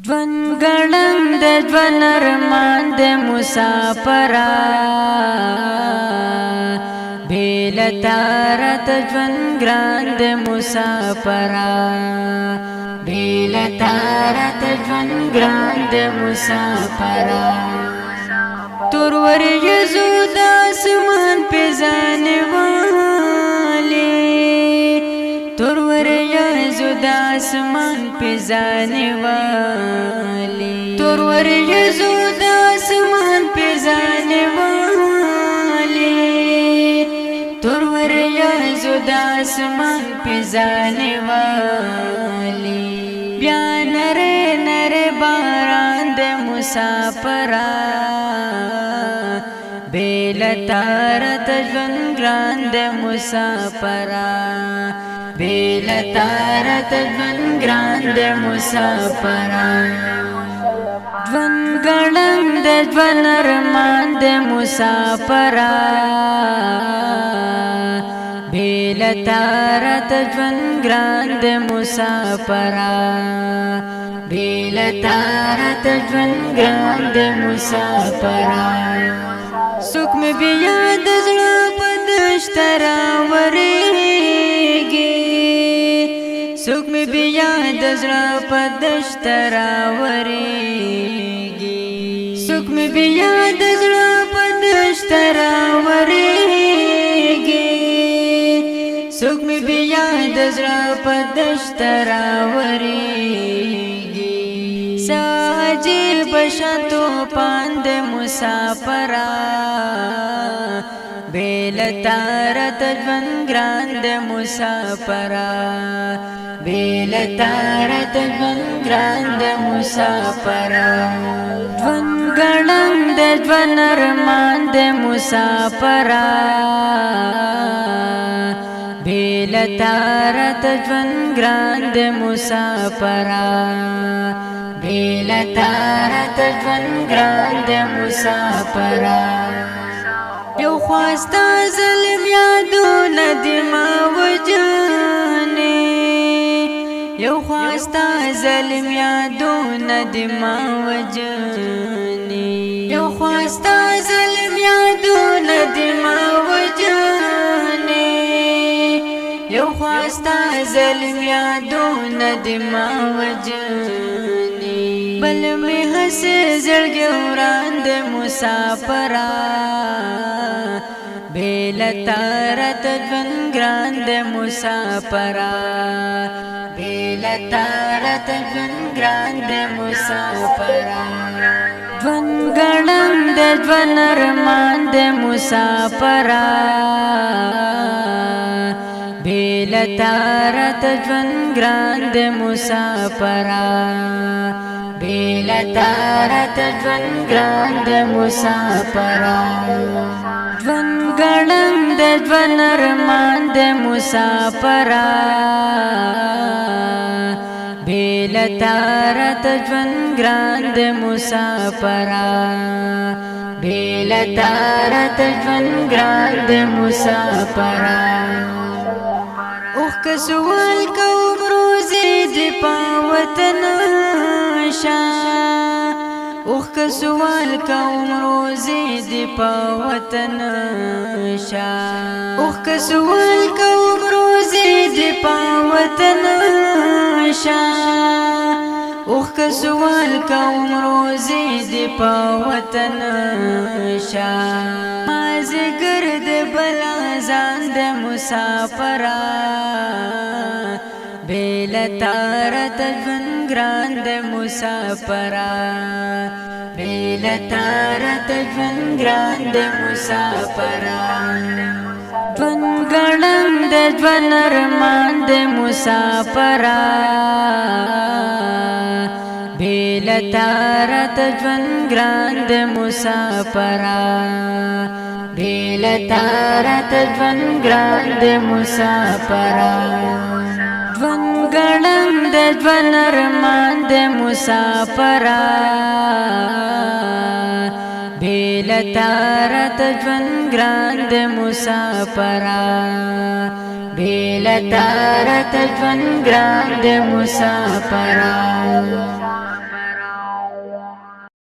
ژوند ګړنګ د ژوند ارمان د مسافره بېل تاره د ژوند ګران د مسافره بېل تاره د ژوند ګران د مسافره تور ورېځو د اسمان په ځانې والي تور ورېځو د اسمان په ځانې والي تور ورېځو د اسمان په ځانې والي تور ورېځو د اسمان په ځانې والي بیا نری نری باران د مسافره بېل تاره د ژوند ګران د مسافره بېل تاره د ژوند ګران د مسافره ژوند ګړنګ د ژوند ارمان د مسافره بېل تاره د ژوند ګران د مسافره بېل تاره د ژوند ګران د مسافره څوک مې بیا د زړه په دشته راورېږي څوک مې بیا د زړه په دشته راورېږي څوک مې بیا د زړه په دشته راورېږي څوک مې بیا د زړه په دشته راورېږي عجیب شان طوفان د مسافره بېل تاره د ژوند ګران د مسافره بېل تاره د ژوند ګران د مسافره ژوند ګړنګ د ژوند ارمان د مسافره بېل تاره د ژوند ګران د مسافره بېل تاره د ژوند ګران د مسافره یو خواسته ظلم یادونه د ما وجنې یو خواسته ظلم یادونه د ما وجنې یو خواسته ظلم یادونه د ما وجنې یو خواسته ظلم یادونه د ما وجنې بل می هسې زړګی وران د مسافره بېل تاره د ژوند ګران د مسافره بېل تاره د ژوند ګران د مسافره ژوند ګړنګ د ژوند ارمان د مسافره بېل تاره د ژوند ګران د مسافره بېل تاره د ژوند ګران د مسافره ژوند ګړنګ د ژوند ارمان د مسافره بېل تاره د ژوند ګران د مسافره بېل تاره د ژوند ګران د مسافره اوښ که سوال کوم روزي د په وطن شه اوښ که سوال کوم روزي د په وطن شه اوښ که سوال کوم روزي د په وطن شه اوښ که سوال کوم روزي د په وطن شه مازیګر د بلا ځان د مسافره بېل تاره د ژوند ګران د مسافره بېل تاره د ژوند ګران د مسافره ژوند ګړنګ د ژوند ارمان د مسافره بېل تاره د ژوند ګران د مسافره بېل تاره د ژوند ګران د مسافره ژوند ګړنګ د ژوند ارمان د مسافره بېل تاره د ژوند ګران د مسافره بېل تاره د ژوند ګران د مسافره